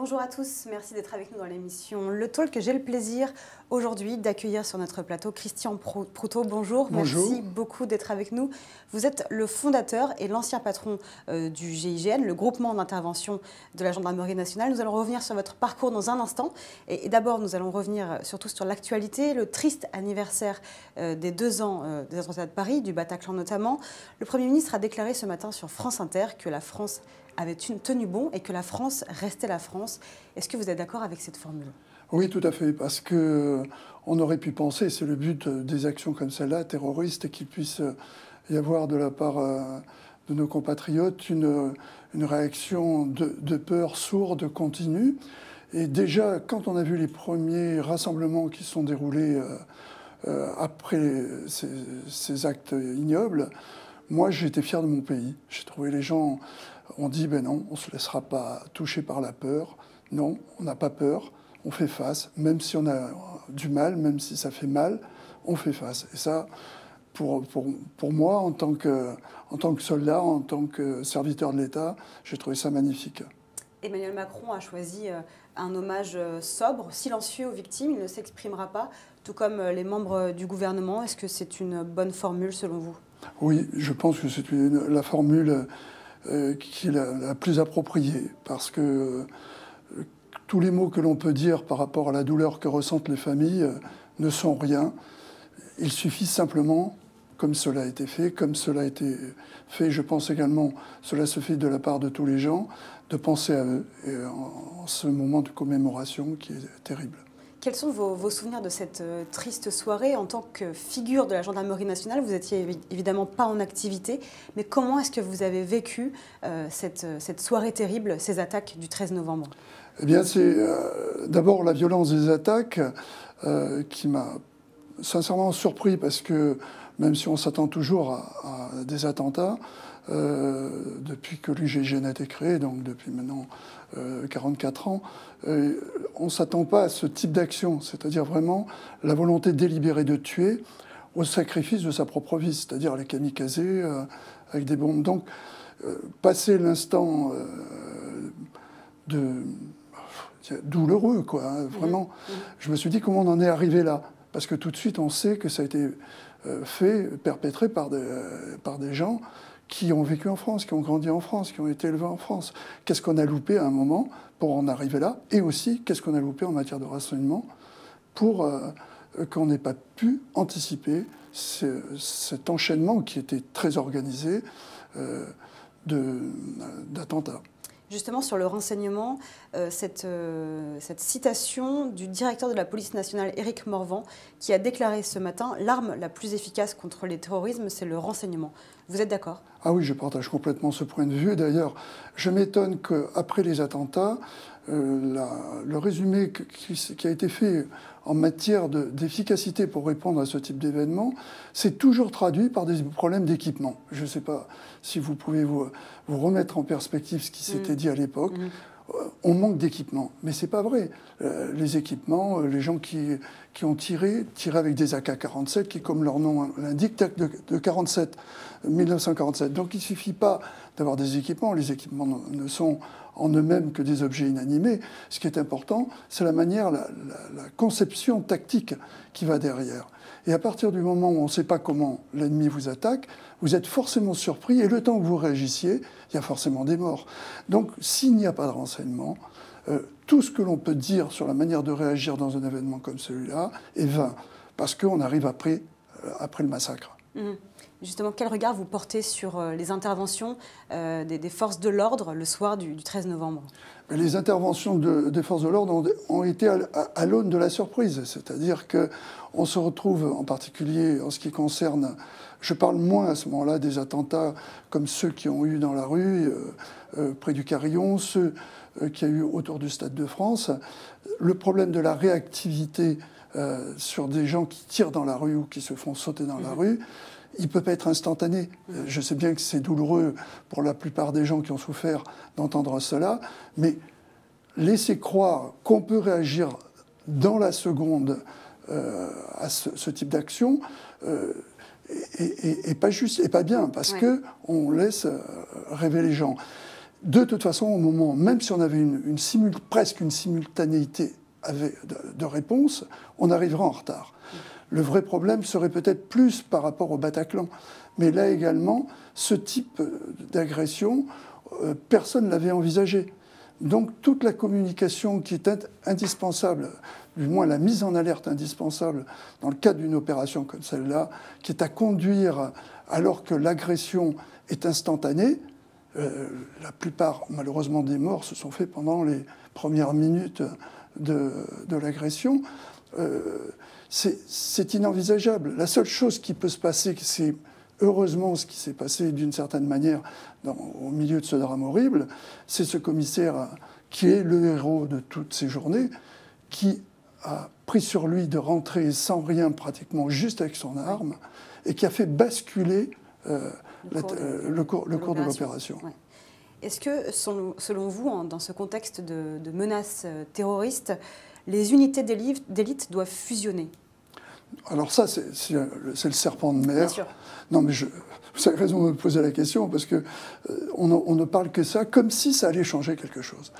Bonjour à tous, merci d'être avec nous dans l'émission Le Talk. J'ai le plaisir aujourd'hui d'accueillir sur notre plateau Christian Proutot. Bonjour, merci beaucoup d'être avec nous. Vous êtes le fondateur et l'ancien patron du GIGN, le groupement d'intervention de la Gendarmerie nationale. Nous allons revenir sur votre parcours dans un instant. Et d'abord, nous allons revenir surtout sur l'actualité, le triste anniversaire des 2 ans des attentats de Paris, du Bataclan notamment. Le Premier ministre a déclaré ce matin sur France Inter que la France avait tenu bon et que la France restait la France. Est-ce que vous êtes d'accord avec cette formule? Oui, tout à fait, parce qu'on aurait pu penser, c'est le but des actions comme celle-là, terroristes, qu'il puisse y avoir de la part de nos compatriotes une réaction de peur sourde, continue. Et déjà, quand on a vu les premiers rassemblements qui se sont déroulés après ces actes ignobles, moi, j'étais fier de mon pays. J'ai trouvé les gens ont dit, ben non, on ne se laissera pas toucher par la peur. Non, on n'a pas peur, on fait face. Même si on a du mal, même si ça fait mal, on fait face. Et ça, pour moi, en tant que soldat, en tant que serviteur de l'État, j'ai trouvé ça magnifique. Emmanuel Macron a choisi un hommage sobre, silencieux aux victimes. Il ne s'exprimera pas, tout comme les membres du gouvernement. Est-ce que c'est une bonne formule selon vous? Oui, je pense que c'est la formule qui est la plus appropriée, parce que tous les mots que l'on peut dire par rapport à la douleur que ressentent les familles ne sont rien. Il suffit simplement, comme cela a été fait, je pense également, cela se fait de la part de tous les gens, de penser à eux et en ce moment de commémoration qui est terrible. Quels sont vos souvenirs de cette triste soirée? En tant que figure de la Gendarmerie nationale, vous n'étiez évidemment pas en activité, mais comment est-ce que vous avez vécu cette soirée terrible, ces attaques du 13 novembre? Eh bien, c'est d'abord la violence des attaques qui m'a sincèrement surpris, parce que même si on s'attend toujours à des attentats, depuis que l'UGGN a été créé, donc depuis maintenant 44 ans, on ne s'attend pas à ce type d'action, c'est-à-dire vraiment la volonté délibérée de tuer au sacrifice de sa propre vie, c'est-à-dire les kamikazés avec des bombes. Donc, passer l'instant douloureux, quoi, hein, vraiment, je me suis dit comment on en est arrivé là, parce que tout de suite on sait que ça a été perpétré par des gens qui ont vécu en France, qui ont grandi en France, qui ont été élevés en France. Qu'est-ce qu'on a loupé à un moment pour en arriver là? Et aussi, qu'est-ce qu'on a loupé en matière de renseignement pour qu'on n'ait pas pu anticiper cet enchaînement qui était très organisé d'attentats? Justement, sur le renseignement, cette citation du directeur de la police nationale, Éric Morvan, qui a déclaré ce matin « L'arme la plus efficace contre les terrorismes, c'est le renseignement ». Vous êtes d'accord? Ah oui, je partage complètement ce point de vue. D'ailleurs, je m'étonne qu'après les attentats, le résumé qui a été fait en matière d'efficacité pour répondre à ce type d'événement, c'est toujours traduit par des problèmes d'équipement. Je ne sais pas si vous pouvez vous remettre en perspective ce qui s'était dit à l'époque. On manque d'équipement, mais c'est pas vrai. Les équipements, les gens qui ont tiré avec des AK-47, qui, comme leur nom l'indique, datent de 1947. Donc il ne suffit pas d'avoir des équipements. Les équipements ne sont en eux-mêmes que des objets inanimés. Ce qui est important, c'est la manière, la conception tactique qui va derrière. Et à partir du moment où on ne sait pas comment l'ennemi vous attaque, vous êtes forcément surpris, et le temps que vous réagissiez, il y a forcément des morts. Donc, s'il n'y a pas de renseignement, tout ce que l'on peut dire sur la manière de réagir dans un événement comme celui-là est vain, parce qu'on arrive après le massacre. Justement, quel regard vous portez sur les interventions des forces de l'ordre le soir du 13 novembre? Les interventions des forces de l'ordre ont été à l'aune de la surprise. C'est-à-dire qu'on se retrouve, en particulier en ce qui concerne... Je parle moins à ce moment-là des attentats comme ceux qui ont eu dans la rue, près du Carillon, ceux qu'il y a eu autour du Stade de France. Le problème de la réactivité sur des gens qui tirent dans la rue ou qui se font sauter dans la rue, il ne peut pas être instantané. Je sais bien que c'est douloureux pour la plupart des gens qui ont souffert d'entendre cela, mais laisser croire qu'on peut réagir dans la seconde à ce type d'action est pas juste et pas bien, parce qu'on laisse rêver les gens. De toute façon, au moment, même si on avait presque une simultanéité de réponse, on arriverait en retard. Le vrai problème serait peut-être plus par rapport au Bataclan. Mais là également, ce type d'agression, personne ne l'avait envisagé. Donc toute la communication qui est indispensable, du moins la mise en alerte indispensable dans le cadre d'une opération comme celle-là, qui est à conduire alors que l'agression est instantanée, la plupart, malheureusement, des morts se sont faits pendant les premières minutes de l'agression. C'est inenvisageable. La seule chose qui peut se passer, c'est heureusement ce qui s'est passé d'une certaine manière au milieu de ce drame horrible, c'est ce commissaire qui est le héros de toutes ces journées, qui a pris sur lui de rentrer sans rien pratiquement, juste avec son arme, et qui a fait basculer le cours de l'opération. Ouais. Est-ce que, selon vous, dans ce contexte de menaces terroristes, les unités d'élite doivent fusionner? Alors ça, c'est le serpent de mer. Bien sûr. Non, mais vous avez raison de me poser la question, parce que on ne parle que ça, comme si ça allait changer quelque chose.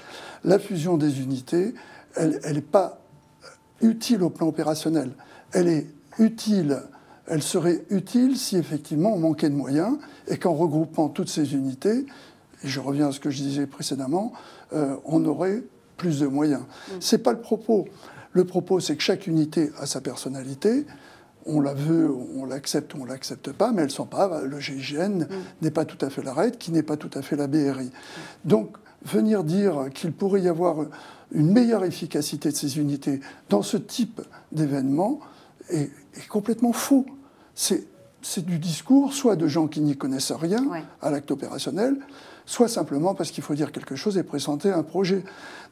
La fusion des unités, elle n'est pas utile au plan opérationnel. Elle est utile, elle serait utile si effectivement on manquait de moyens et qu'en regroupant toutes ces unités, et je reviens à ce que je disais précédemment, on aurait plus de moyens. C'est pas le propos. Le propos, c'est que chaque unité a sa personnalité. On la veut, on l'accepte ou on ne l'accepte pas, mais elles ne sont pas. Le GIGN n'est pas tout à fait la RAID, qui n'est pas tout à fait la BRI. Donc, venir dire qu'il pourrait y avoir une meilleure efficacité de ces unités dans ce type d'événement est complètement faux. C'est du discours, soit de gens qui n'y connaissent rien à l'acte opérationnel, soit simplement parce qu'il faut dire quelque chose et présenter un projet.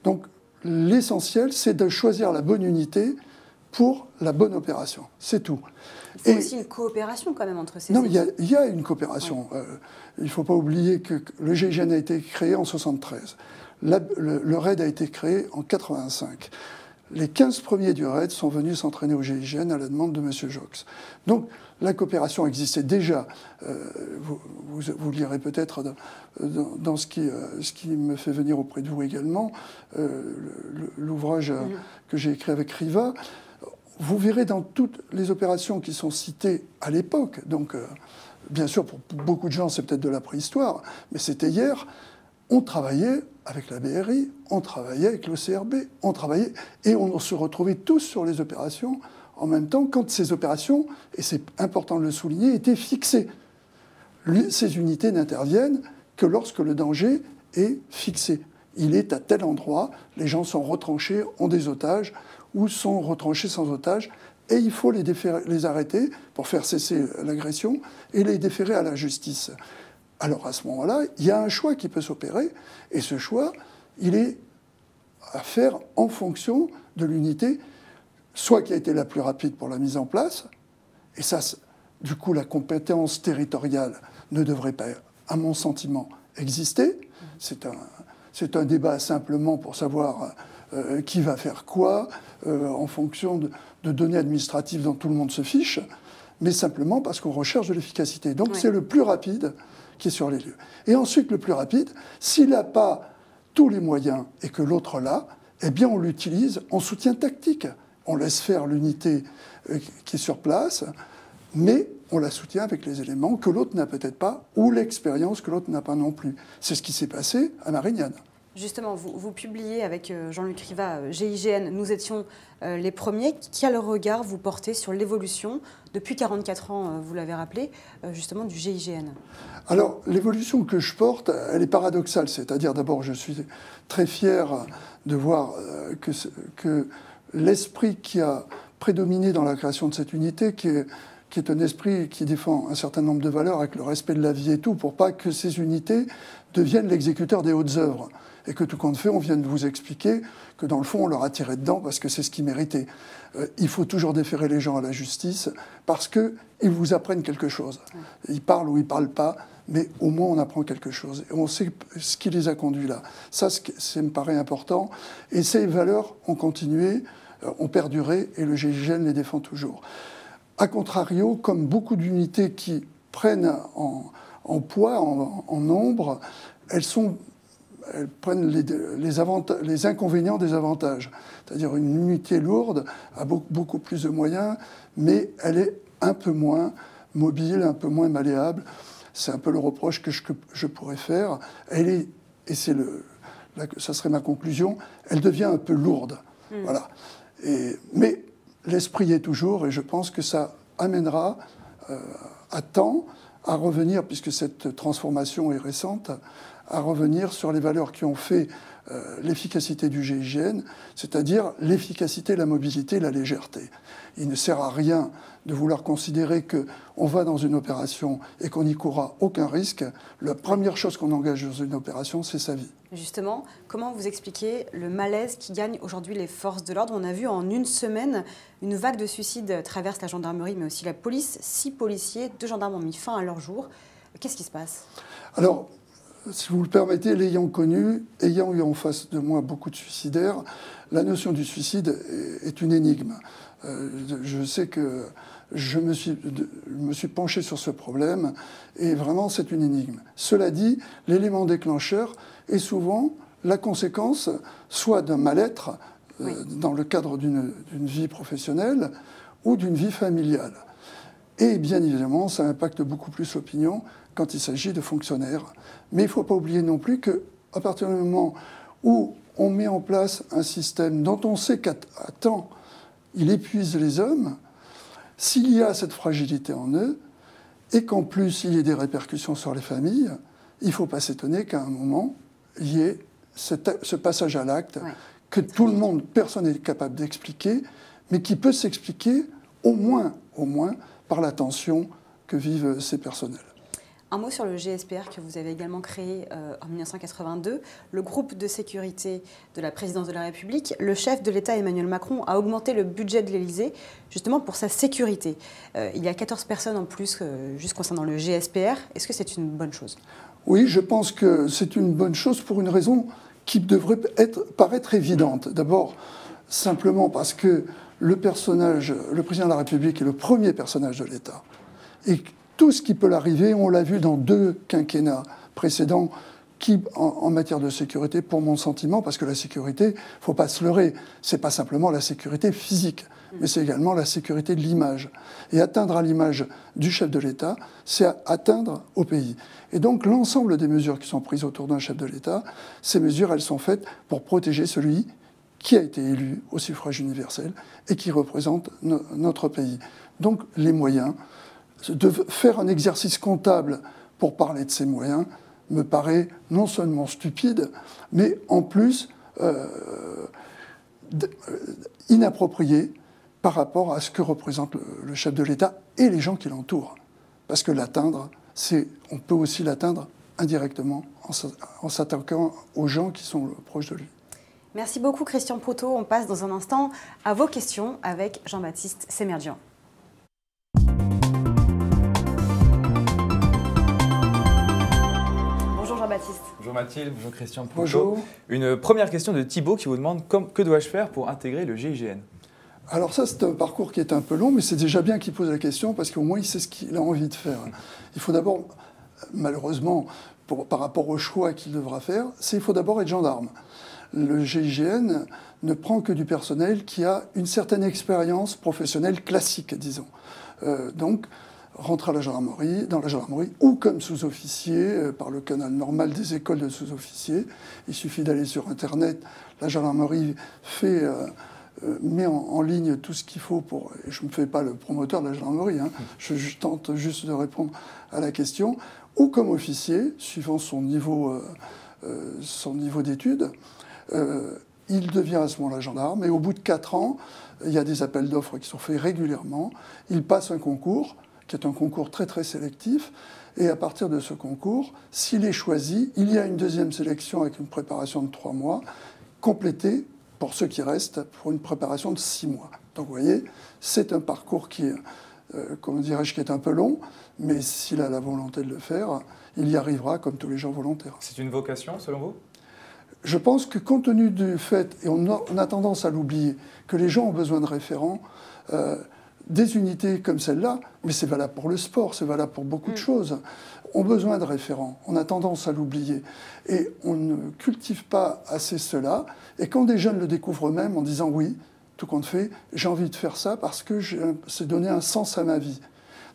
Donc, l'essentiel, c'est de choisir la bonne unité pour la bonne opération. C'est tout. Il faut aussi une coopération quand même entre ces équipes. Non, il y a une coopération. Ouais. Il ne faut pas oublier que le GIGN a été créé en 1973. Le RAID a été créé en 1985. Les 15 premiers du RAID sont venus s'entraîner au GIGN à la demande de M. Jox. Donc, la coopération existait déjà. Vous lirez peut-être dans ce qui me fait venir auprès de vous également, l'ouvrage que j'ai écrit avec Riva. Vous verrez dans toutes les opérations qui sont citées à l'époque, donc bien sûr pour beaucoup de gens c'est peut-être de la préhistoire, mais c'était hier, on travaillait avec la BRI, on travaillait avec l'OCRB, on travaillait et on se retrouvait tous sur les opérations en même temps quand ces opérations, et c'est important de le souligner, étaient fixées. Ces unités n'interviennent que lorsque le danger est fixé. Il est à tel endroit, les gens sont retranchés, ont des otages, ou sont retranchés sans otages, et il faut les arrêter pour faire cesser l'agression et les déférer à la justice. Alors à ce moment-là, il y a un choix qui peut s'opérer, et ce choix, il est à faire en fonction de l'unité, soit qui a été la plus rapide pour la mise en place, et ça, du coup, la compétence territoriale ne devrait pas, à mon sentiment, exister. C'est un débat simplement pour savoir qui va faire quoi, en fonction de données administratives dont tout le monde se fiche, mais simplement parce qu'on recherche de l'efficacité. Donc c'est le plus rapide qui est sur les lieux. Et ensuite, le plus rapide, s'il n'a pas tous les moyens et que l'autre l'a, eh bien on l'utilise en soutien tactique. On laisse faire l'unité qui est sur place, mais on la soutient avec les éléments que l'autre n'a peut-être pas, ou l'expérience que l'autre n'a pas non plus. C'est ce qui s'est passé à Marignane. Justement, vous publiez avec Jean-Luc Riva, GIGN, nous étions les premiers. Quel regard vous portez sur l'évolution, depuis 44 ans, vous l'avez rappelé, justement du GIGN? Alors, l'évolution que je porte, elle est paradoxale. C'est-à-dire, d'abord, je suis très fier de voir que l'esprit qui a prédominé dans la création de cette unité, qui est un esprit qui défend un certain nombre de valeurs avec le respect de la vie et tout, pour pas que ces unités deviennent l'exécuteur des hautes œuvres. Et que tout compte fait, on vient de vous expliquer que dans le fond, on leur a tiré dedans parce que c'est ce qu'ils méritaient. Il faut toujours déférer les gens à la justice parce qu'ils vous apprennent quelque chose. Ils parlent ou ils ne parlent pas, mais au moins on apprend quelque chose. Et on sait ce qui les a conduits là. Ça me paraît important. Et ces valeurs ont continué, ont perduré, et le GIGN les défend toujours. A contrario, comme beaucoup d'unités qui prennent en poids, en nombre, elles sont elles prennent les inconvénients des avantages. C'est-à-dire une unité lourde a beaucoup plus de moyens, mais elle est un peu moins mobile, un peu moins malléable. C'est un peu le reproche que je pourrais faire. Et ça serait ma conclusion, elle devient un peu lourde. Voilà. Mais l'esprit est toujours, et je pense que ça amènera à temps à revenir, puisque cette transformation est récente, à revenir sur les valeurs qui ont fait l'efficacité du GIGN, c'est-à-dire l'efficacité, la mobilité, la légèreté. Il ne sert à rien de vouloir considérer qu'on va dans une opération et qu'on n'y courra aucun risque. La première chose qu'on engage dans une opération, c'est sa vie. Justement, comment vous expliquez le malaise qui gagne aujourd'hui les forces de l'ordre? On a vu en une semaine une vague de suicides traverse la gendarmerie, mais aussi la police. 6 policiers, 2 gendarmes ont mis fin à leur jour. Qu'est-ce qui se passe? Alors, si vous le permettez, l'ayant connu, ayant eu en face de moi beaucoup de suicidaires, la notion du suicide est une énigme. Je sais que je me suis penché sur ce problème et vraiment c'est une énigme. Cela dit, l'élément déclencheur est souvent la conséquence soit d'un mal-être dans le cadre d'une vie professionnelle ou d'une vie familiale. Et bien évidemment, ça impacte beaucoup plus l'opinion quand il s'agit de fonctionnaires. Mais il ne faut pas oublier non plus qu'à partir du moment où on met en place un système dont on sait qu'à temps, il épuise les hommes, s'il y a cette fragilité en eux, et qu'en plus il y ait des répercussions sur les familles, il ne faut pas s'étonner qu'à un moment, il y ait ce passage à l'acte que tout le monde, personne n'est capable d'expliquer, mais qui peut s'expliquer au moins par la tension que vivent ces personnels. Un mot sur le GSPR que vous avez également créé en 1982, le groupe de sécurité de la présidence de la République. Le chef de l'État, Emmanuel Macron, a augmenté le budget de l'Élysée justement pour sa sécurité. Il y a 14 personnes en plus juste concernant le GSPR. Est-ce que c'est une bonne chose? Oui, je pense que c'est une bonne chose pour une raison qui devrait paraître évidente. D'abord, simplement parce que le président de la République est le premier personnage de l'État. Et tout ce qui peut l'arriver, on l'a vu dans 2 quinquennats précédents qui, en matière de sécurité, pour mon sentiment, parce que la sécurité, il ne faut pas se leurrer, ce n'est pas simplement la sécurité physique, mais c'est également la sécurité de l'image. Et atteindre à l'image du chef de l'État, c'est atteindre au pays. Et donc l'ensemble des mesures qui sont prises autour d'un chef de l'État, ces mesures, elles sont faites pour protéger celui qui a été élu au suffrage universel et qui représente notre pays. Donc les moyens, de faire un exercice comptable pour parler de ces moyens me paraît non seulement stupide, mais en plus inapproprié par rapport à ce que représente le chef de l'État et les gens qui l'entourent. Parce que l'atteindre, on peut aussi l'atteindre indirectement en s'attaquant aux gens qui sont proches de lui. Merci beaucoup Christian Proutot. On passe dans un instant à vos questions avec Jean-Baptiste Semerjian. Bonjour Jean-Baptiste. Bonjour Mathilde, bonjour Christian Proutot. Bonjour. Une première question de Thibaut qui vous demande que dois-je faire pour intégrer le GIGN? Alors ça, c'est un parcours qui est un peu long, mais c'est déjà bien qu'il pose la question parce qu'au moins il sait ce qu'il a envie de faire. Il faut d'abord, malheureusement, par rapport au choix qu'il devra faire, il faut d'abord être gendarme. Le GIGN ne prend que du personnel qui a une certaine expérience professionnelle classique, disons. Donc, rentrer dans la gendarmerie, ou comme sous-officier, par le canal normal des écoles de sous-officiers. Il suffit d'aller sur Internet. La gendarmerie met en ligne tout ce qu'il faut pour... Je ne me fais pas le promoteur de la gendarmerie, hein, je tente juste de répondre à la question. Ou comme officier, suivant son niveau d'études. Il devient à ce moment-là gendarme. Et au bout de 4 ans, il y a des appels d'offres qui sont faits régulièrement. Il passe un concours, qui est un concours très très sélectif. Et à partir de ce concours, s'il est choisi, il y a une deuxième sélection avec une préparation de 3 mois, complétée, pour ceux qui restent, pour une préparation de 6 mois. Donc vous voyez, c'est un parcours qui est un peu long, mais s'il a la volonté de le faire, il y arrivera comme tous les gens volontaires. C'est une vocation selon vous ? Je pense que compte tenu du fait, et on a tendance à l'oublier, que les gens ont besoin de référents, des unités comme celle-là, mais c'est valable pour le sport, c'est valable pour beaucoup de choses. ont besoin de référents. On a tendance à l'oublier. Et on ne cultive pas assez cela. Et quand des jeunes le découvrent eux-mêmes en disant « oui, tout compte fait, j'ai envie de faire ça parce que c'est donner un sens à ma vie ».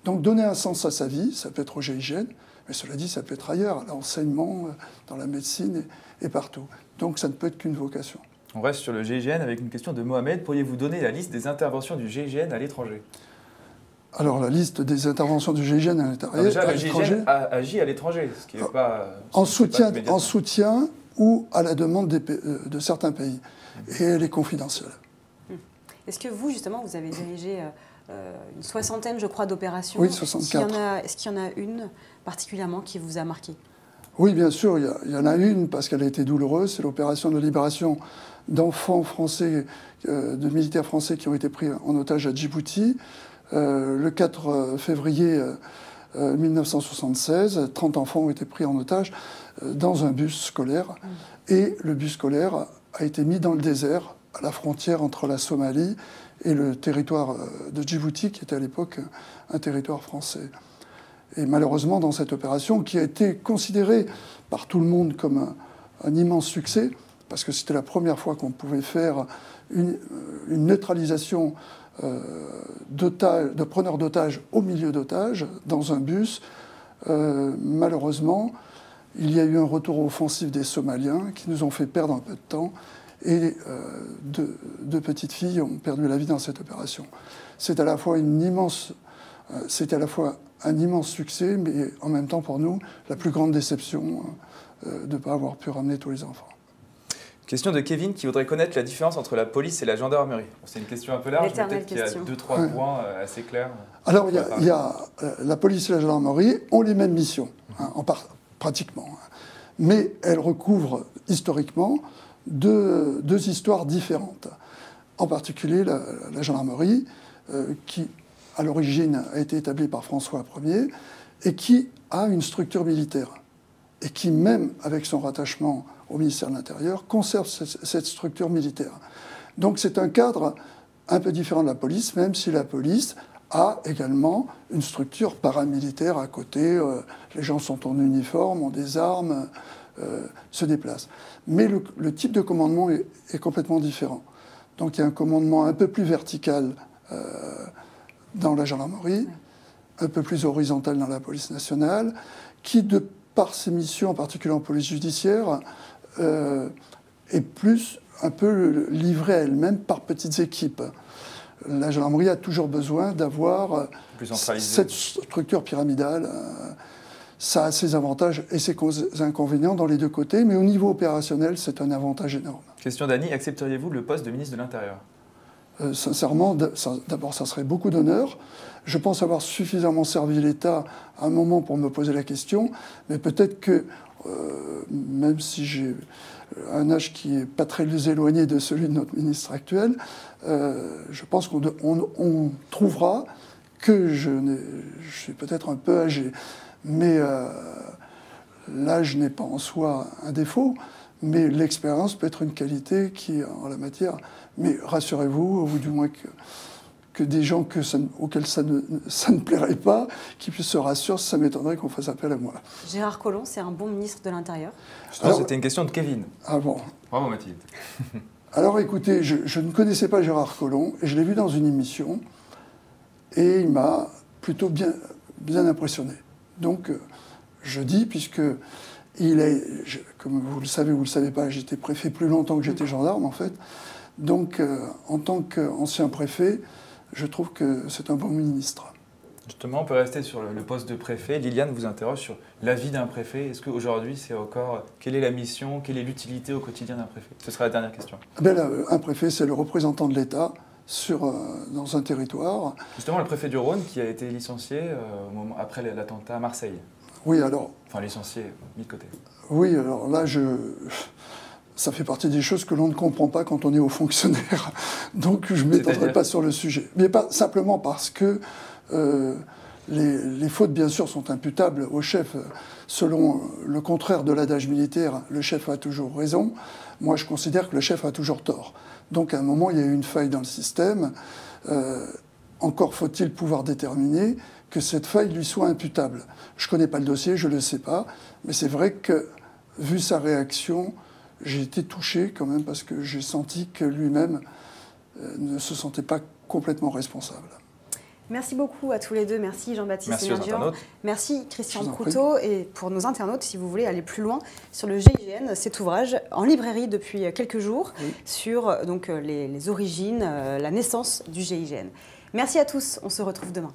Donc donner un sens à sa vie, ça peut être au GIGN, mais cela dit, ça peut être ailleurs, à l'enseignement, dans la médecine et partout. Donc ça ne peut être qu'une vocation. On reste sur le GIGN avec une question de Mohamed. Pourriez-vous donner la liste des interventions du GIGN à l'étranger? Alors, la liste des interventions du GIGN à l'étranger... Déjà, le GIGN agit à l'étranger, ce qui n'est pas... En soutien ou à la demande de certains pays. Et elle est confidentielle. Est-ce que vous, justement, vous avez dirigé une soixantaine, je crois, d'opérations? Oui, 64. Est-ce qu'il y en a une particulièrement qui vous a marqué? Oui, bien sûr, il y en a une parce qu'elle a été douloureuse. C'est l'opération de libération d'enfants français, de militaires français qui ont été pris en otage à Djibouti. Le 4 février 1976, 30 enfants ont été pris en otage dans un bus scolaire. Et le bus scolaire a été mis dans le désert, à la frontière entre la Somalie et le territoire de Djibouti, qui était à l'époque un territoire français. Et malheureusement, dans cette opération, qui a été considérée par tout le monde comme un immense succès, parce que c'était la première fois qu'on pouvait faire une neutralisation de preneurs d'otages au milieu d'otages, dans un bus, malheureusement, il y a eu un retour offensif des Somaliens qui nous ont fait perdre un peu de temps, et deux petites filles ont perdu la vie dans cette opération. C'était à la fois un immense succès, mais en même temps pour nous, la plus grande déception de ne pas avoir pu ramener tous les enfants. Question de Kevin qui voudrait connaître la différence entre la police et la gendarmerie. C'est une question un peu large, mais peut-être qu'il y a 2-3 points assez clairs. Alors, il y a la police et la gendarmerie ont les mêmes missions, pratiquement. Mais elles recouvrent historiquement deux histoires différentes. En particulier, la gendarmerie, qui, à l'origine, a été établie par François Ier, et qui a une structure militaire. Et qui, même avec son rattachement au ministère de l'Intérieur, conserve cette structure militaire. Donc c'est un cadre un peu différent de la police, même si la police a également une structure paramilitaire à côté. Les gens sont en uniforme, ont des armes, se déplacent. Mais le type de commandement est complètement différent. Donc il y a un commandement un peu plus vertical dans la gendarmerie, un peu plus horizontal dans la police nationale, qui, par ses missions, en particulier en police judiciaire, est plus un peu livrée à elle-même par petites équipes. La gendarmerie a toujours besoin d'avoir cette structure pyramidale. Ça a ses avantages et ses inconvénients dans les deux côtés, mais au niveau opérationnel, c'est un avantage énorme. Question d'Annie, accepteriez-vous le poste de ministre de l'Intérieur? Sincèrement, d'abord, ça serait beaucoup d'honneur. Je pense avoir suffisamment servi l'État à un moment pour me poser la question, mais peut-être que, même si j'ai un âge qui n'est pas très éloigné de celui de notre ministre actuel, je pense qu'on trouvera que je suis peut-être un peu âgé. Mais l'âge n'est pas en soi un défaut, mais l'expérience peut être une qualité qui, en la matière... Mais rassurez-vous, ou du moins que des gens auxquels ça ne plairait pas, qui puissent se rassurer, ça m'étonnerait qu'on fasse appel à moi. Gérard Collomb, c'est un bon ministre de l'Intérieur? C'était une question de Kevin. Ah bon. Bravo Mathilde. Alors écoutez, je ne connaissais pas Gérard Collomb, et je l'ai vu dans une émission, et il m'a plutôt bien impressionné. Donc, je dis, puisque comme vous le savez ou vous ne le savez pas, j'étais préfet plus longtemps que j'étais gendarme, en fait. Donc, en tant qu'ancien préfet, je trouve que c'est un bon ministre. Justement, on peut rester sur le poste de préfet. Liliane vous interroge sur la vie d'un préfet. Est-ce qu'aujourd'hui, c'est encore... Quelle est la mission, quelle est l'utilité au quotidien d'un préfet? Ce sera la dernière question. Un préfet, c'est le représentant de l'État dans un territoire. Justement, le préfet du Rhône qui a été licencié après l'attentat à Marseille. Oui, alors... Enfin, licencié, mis de côté. Oui, alors là, ça fait partie des choses que l'on ne comprend pas quand on est haut fonctionnaire. Donc, je ne m'étendrai pas sur le sujet. Mais pas simplement parce que les fautes, bien sûr, sont imputables au chef. Selon le contraire de l'adage militaire, le chef a toujours raison. Moi, je considère que le chef a toujours tort. Donc, à un moment, il y a eu une faille dans le système. Encore faut-il pouvoir déterminer que cette faille lui soit imputable. Je ne connais pas le dossier, je ne le sais pas, mais c'est vrai que, vu sa réaction, j'ai été touché quand même parce que j'ai senti que lui-même ne se sentait pas complètement responsable. Merci beaucoup à tous les deux. Merci Jean-Baptiste Emergian. Merci Christian Proutot. Et pour nos internautes, si vous voulez aller plus loin sur le GIGN, cet ouvrage en librairie depuis quelques jours sur donc, les origines, la naissance du GIGN. Merci à tous. On se retrouve demain.